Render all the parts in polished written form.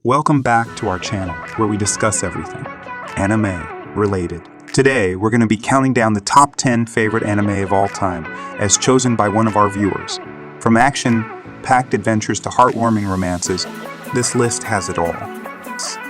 Welcome back to our channel where we discuss everything anime related. Today, we're going to be counting down the top 10 favorite anime of all time as chosen by one of our viewers. From action-packed adventures to heartwarming romances, this list has it all.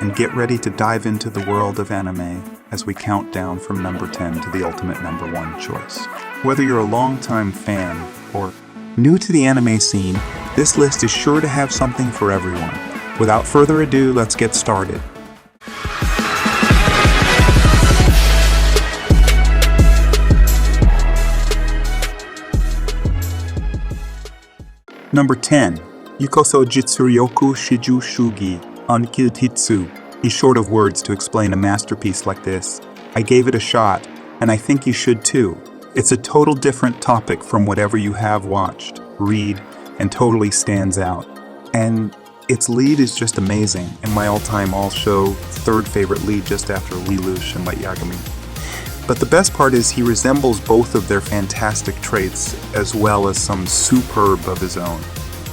And get ready to dive into the world of anime as we count down from number 10 to the ultimate number 1 choice. Whether you're a longtime fan or new to the anime scene, this list is sure to have something for everyone. Without further ado, let's get started. Number 10. Yukoso Jitsuryoku Shiju Shugi Ankiltitsu is short of words to explain a masterpiece like this. I gave it a shot, and I think you should too. It's a total different topic from whatever you have watched, read, and totally stands out. And its lead is just amazing, and my all-time all-show third favorite lead just after Lelouch and Light Yagami. But the best part is he resembles both of their fantastic traits as well as some superb of his own.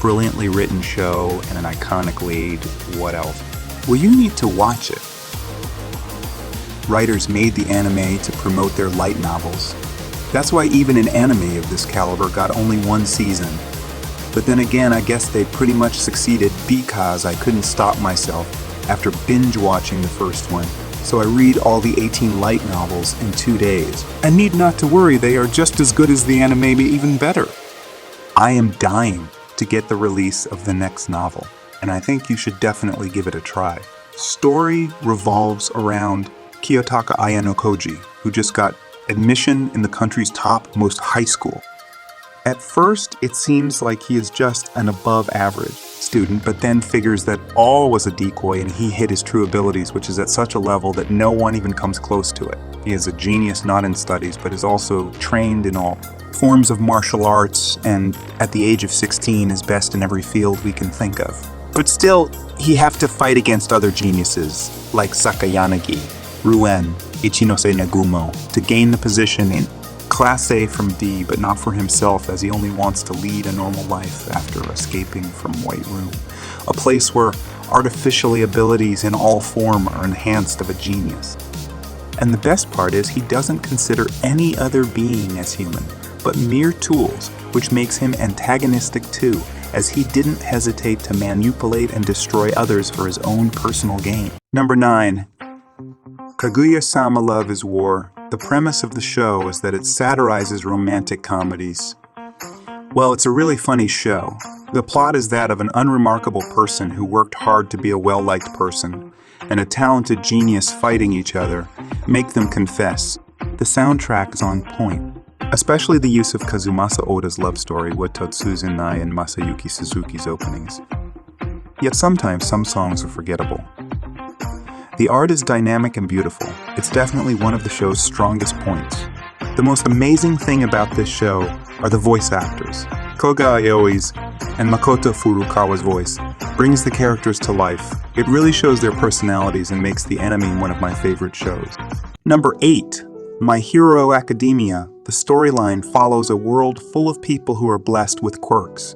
Brilliantly written show and an iconic lead. What else? Well, you need to watch it. Writers made the anime to promote their light novels. That's why even an anime of this caliber got only one season. But then again, I guess they pretty much succeeded because I couldn't stop myself after binge watching the first one. So I read all the 18 light novels in 2 days. And need not to worry, they are just as good as the anime, maybe even better. I am dying to get the release of the next novel, and I think you should definitely give it a try. Story revolves around Kiyotaka Ayanokoji, who just got admission in the country's topmost high school. At first, it seems like he is just an above-average student, but then figures that all was a decoy and he hid his true abilities, which is at such a level that no one even comes close to it. He is a genius not in studies, but is also trained in all forms of martial arts, and at the age of 16 is best in every field we can think of. But still, he have to fight against other geniuses, like Sakayanagi, Ruen, Ichinose Nagumo, to gain the position in Class A from D, but not for himself, as he only wants to lead a normal life after escaping from White Room, a place where artificially abilities in all form are enhanced of a genius. And the best part is he doesn't consider any other being as human, but mere tools, which makes him antagonistic too, as he didn't hesitate to manipulate and destroy others for his own personal gain. Number 9. Kaguya-sama Love is War. The premise of the show is that it satirizes romantic comedies. Well, it's a really funny show. The plot is that of an unremarkable person who worked hard to be a well-liked person, and a talented genius fighting each other make them confess. The soundtrack is on point, especially the use of Kazumasa Oda's love story with Totsuzen Nai and Masayuki Suzuki's openings. Yet sometimes some songs are forgettable. The art is dynamic and beautiful. It's definitely one of the show's strongest points. The most amazing thing about this show are the voice actors. Koga Aoi's and Makoto Furukawa's voice brings the characters to life. It really shows their personalities and makes the anime one of my favorite shows. Number 8. My Hero Academia. The storyline follows a world full of people who are blessed with quirks.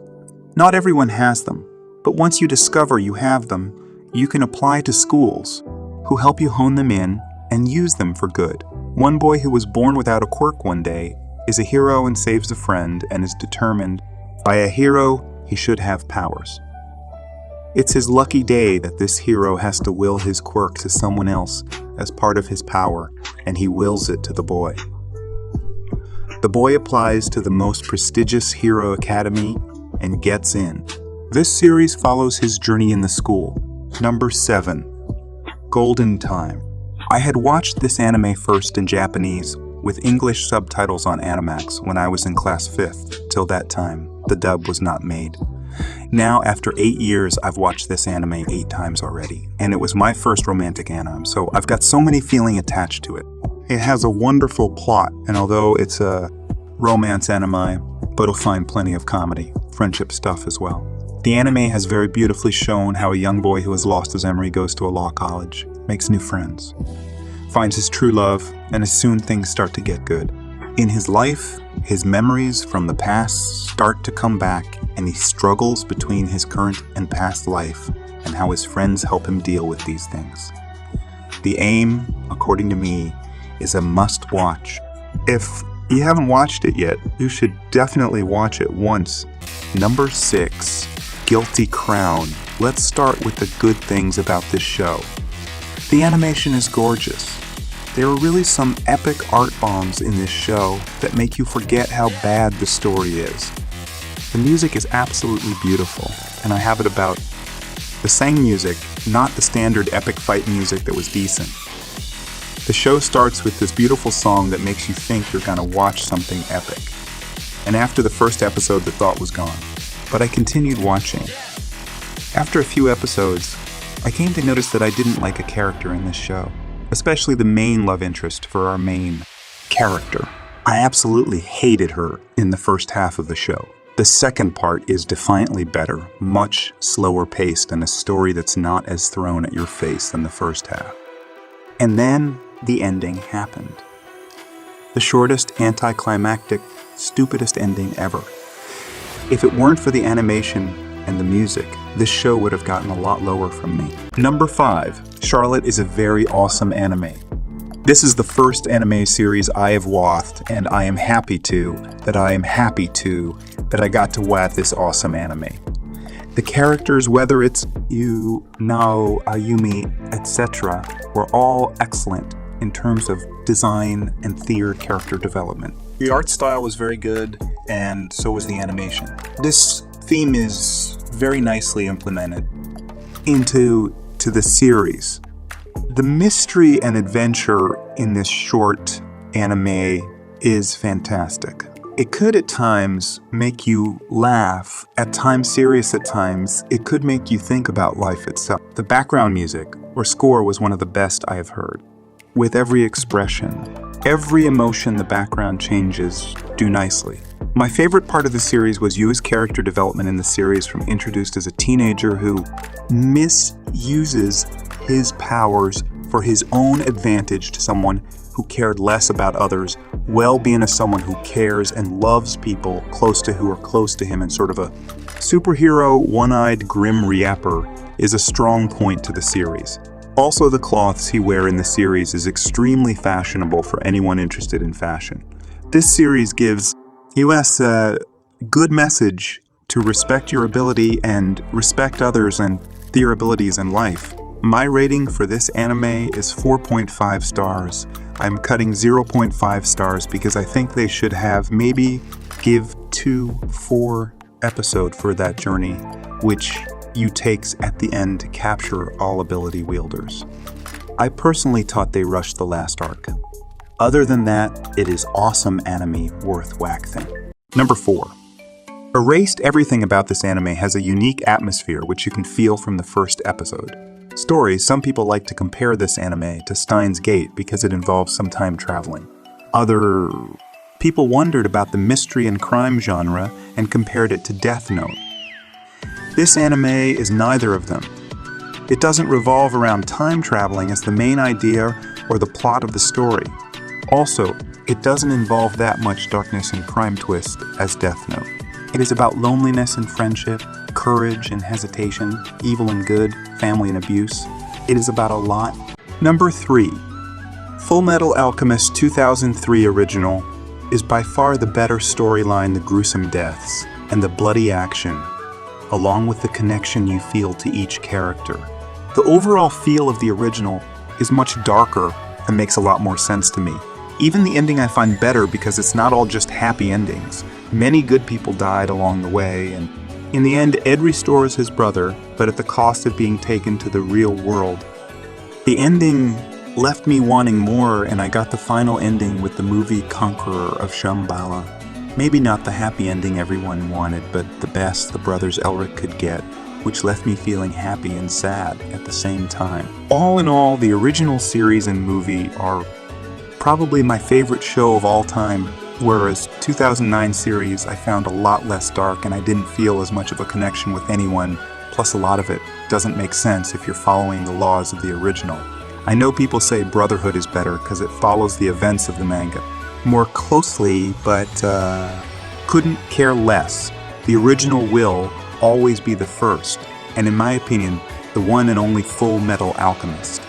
Not everyone has them, but once you discover you have them, you can apply to schools who help you hone them in and use them for good. One boy who was born without a quirk one day is a hero and saves a friend and is determined, by a hero, he should have powers. It's his lucky day that this hero has to will his quirk to someone else as part of his power, and he wills it to the boy. The boy applies to the most prestigious hero academy and gets in. This series follows his journey in the school. Number 7. Golden Time. I had watched this anime first in Japanese with English subtitles on Animax when I was in class 5th. Till that time, the dub was not made. Now, after 8 years, I've watched this anime 8 times already, and it was my first romantic anime, so I've got so many feelings attached to it. It has a wonderful plot, and although it's a romance anime, but it'll find plenty of comedy, friendship stuff as well. The anime has very beautifully shown how a young boy who has lost his memory goes to a law college, makes new friends, finds his true love, and as soon things start to get good. In his life, his memories from the past start to come back, and he struggles between his current and past life and how his friends help him deal with these things. The Aim, according to me, is a must-watch. If you haven't watched it yet, you should definitely watch it once. Number 6, Guilty Crown. Let's start with the good things about this show. The animation is gorgeous. There are really some epic art bombs in this show that make you forget how bad the story is. The music is absolutely beautiful, and I have it about the sang music, not the standard epic fight music that was decent. The show starts with this beautiful song that makes you think you're gonna watch something epic. And after the first episode, the thought was gone. But I continued watching. After a few episodes, I came to notice that I didn't like a character in this show, especially the main love interest for our main character. I absolutely hated her in the first half of the show. The second part is defiantly better, much slower paced, and a story that's not as thrown at your face than the first half. And then the ending happened. The shortest, anticlimactic, stupidest ending ever. If it weren't for the animation and the music, this show would have gotten a lot lower from me. Number 5, Charlotte is a very awesome anime. This is the first anime series I have watched, and I am happy that I got to watch this awesome anime. The characters, whether it's Yu, Nao, Ayumi, etc., were all excellent in terms of design and character development. The art style was very good, and so was the animation. This theme is very nicely implemented into the series. The mystery and adventure in this short anime is fantastic. It could at times make you laugh, at times serious at times. It could make you think about life itself. The background music or score was one of the best I have heard. With every expression, every emotion the background changes do nicely. My favorite part of the series was Yu's character development in the series, from introduced as a teenager who misuses his powers for his own advantage to someone who cared less about others, well being as someone who cares and loves people who are close to him, and sort of a superhero, one-eyed grim reaper is a strong point to the series. Also, the cloths he wears in the series is extremely fashionable for anyone interested in fashion. This series gives US a good message to respect your ability and respect others and their abilities in life. My rating for this anime is 4.5 stars. I'm cutting 0.5 stars because I think they should have maybe give 2-4 episode for that journey, which you takes at the end to capture all ability wielders. I personally thought they rushed the last arc. Other than that, it is awesome anime worth waxing. Number 4. Erased everything about this anime has a unique atmosphere which you can feel from the first episode. Story, some people like to compare this anime to Steins Gate because it involves some time traveling. Other people wondered about the mystery and crime genre and compared it to Death Note. This anime is neither of them. It doesn't revolve around time traveling as the main idea or the plot of the story. Also, it doesn't involve that much darkness and crime twist as Death Note. It is about loneliness and friendship, courage and hesitation, evil and good, family and abuse. It is about a lot. Number 3. Fullmetal Alchemist 2003 original is by far the better storyline, the gruesome deaths, and the bloody action, along with the connection you feel to each character. The overall feel of the original is much darker and makes a lot more sense to me. Even the ending I find better because it's not all just happy endings. Many good people died along the way, and in the end, Ed restores his brother, but at the cost of being taken to the real world. The ending left me wanting more, and I got the final ending with the movie Conqueror of Shambhala. Maybe not the happy ending everyone wanted, but the best the brothers Elric could get, which left me feeling happy and sad at the same time. All in all, the original series and movie are probably my favorite show of all time, whereas 2009 series I found a lot less dark and I didn't feel as much of a connection with anyone, plus a lot of it doesn't make sense if you're following the laws of the original. I know people say Brotherhood is better because it follows the events of the manga more closely, but couldn't care less. The original will always be the first, and in my opinion, the one and only Full Metal Alchemist.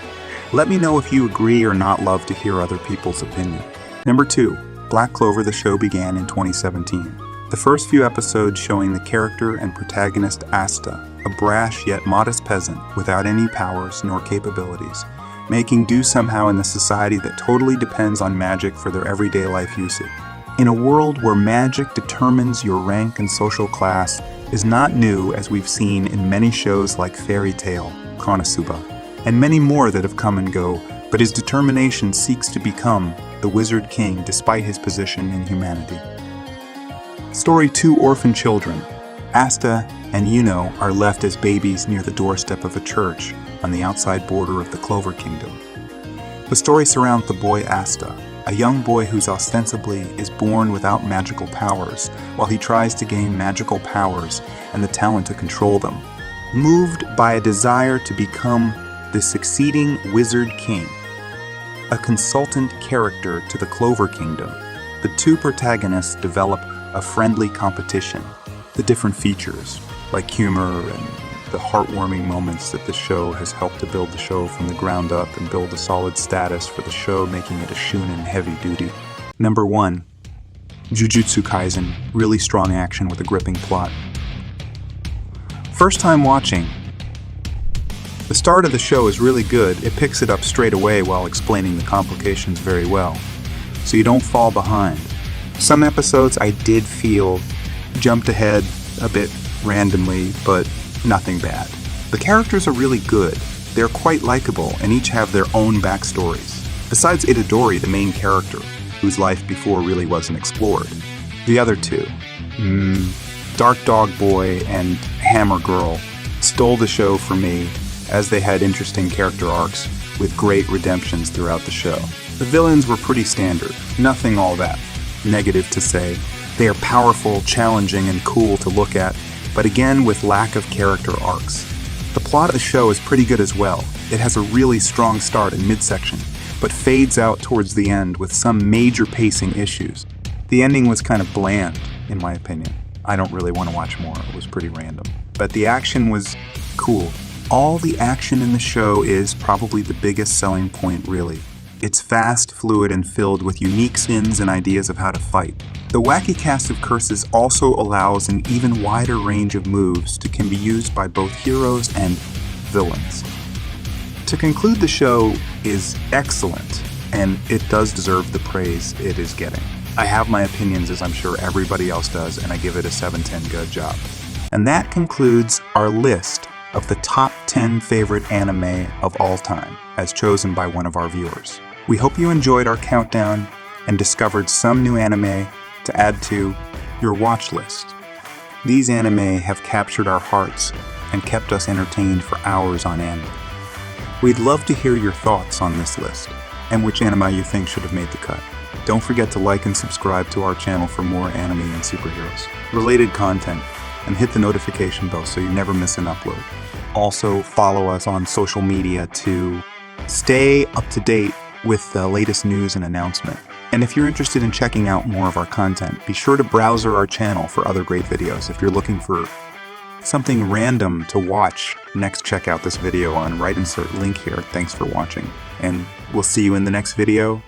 Let me know if you agree or not love to hear other people's opinion. Number 2, Black Clover the show began in 2017. The first few episodes showing the character and protagonist Asta, a brash yet modest peasant without any powers nor capabilities, making do somehow in the society that totally depends on magic for their everyday life usage. In a world where magic determines your rank and social class is not new, as we've seen in many shows like Fairy Tail, Konosuba, and many more that have come and go, but his determination seeks to become the Wizard King despite his position in humanity. Story 2, Orphan Children. Asta and Yuno are left as babies near the doorstep of a church on the outside border of the Clover Kingdom. The story surrounds the boy Asta, a young boy who's ostensibly is born without magical powers, while he tries to gain magical powers and the talent to control them. Moved by a desire to become the succeeding Wizard King, a consultant character to the Clover Kingdom, the two protagonists develop a friendly competition. The different features, like humor and the heartwarming moments that the show has helped to build the show from the ground up and build a solid status for the show, making it a shonen heavy duty. Number 1, Jujutsu Kaisen, really strong action with a gripping plot. First time watching, the start of the show is really good. It picks it up straight away while explaining the complications very well, so you don't fall behind. Some episodes I did feel jumped ahead a bit randomly, but nothing bad. The characters are really good. They're quite likable and each have their own backstories. Besides Itadori, the main character, whose life before really wasn't explored. The other two, Dark Dog Boy and Hammer Girl, stole the show for me, as they had interesting character arcs with great redemptions throughout the show. The villains were pretty standard, nothing all that negative to say. They are powerful, challenging, and cool to look at, but again with lack of character arcs. The plot of the show is pretty good as well. It has a really strong start and midsection, but fades out towards the end with some major pacing issues. The ending was kind of bland, in my opinion. I don't really want to watch more, it was pretty random. But the action was cool. All the action in the show is probably the biggest selling point, really. It's fast, fluid, and filled with unique spins and ideas of how to fight. The wacky cast of curses also allows an even wider range of moves that can be used by both heroes and villains. To conclude, the show is excellent, and it does deserve the praise it is getting. I have my opinions, as I'm sure everybody else does, and I give it a 7/10 good job. And that concludes our list of the top 10 favorite anime of all time, as chosen by one of our viewers. We hope you enjoyed our countdown and discovered some new anime to add to your watch list. These anime have captured our hearts and kept us entertained for hours on end. We'd love to hear your thoughts on this list and which anime you think should have made the cut. Don't forget to like and subscribe to our channel for more anime and superheroes related content, and hit the notification bell so you never miss an upload. Also, follow us on social media to stay up to date with the latest news and announcement. And if you're interested in checking out more of our content, be sure to browse our channel for other great videos. If you're looking for something random to watch, next check out this video on right insert link here. Thanks for watching, and we'll see you in the next video.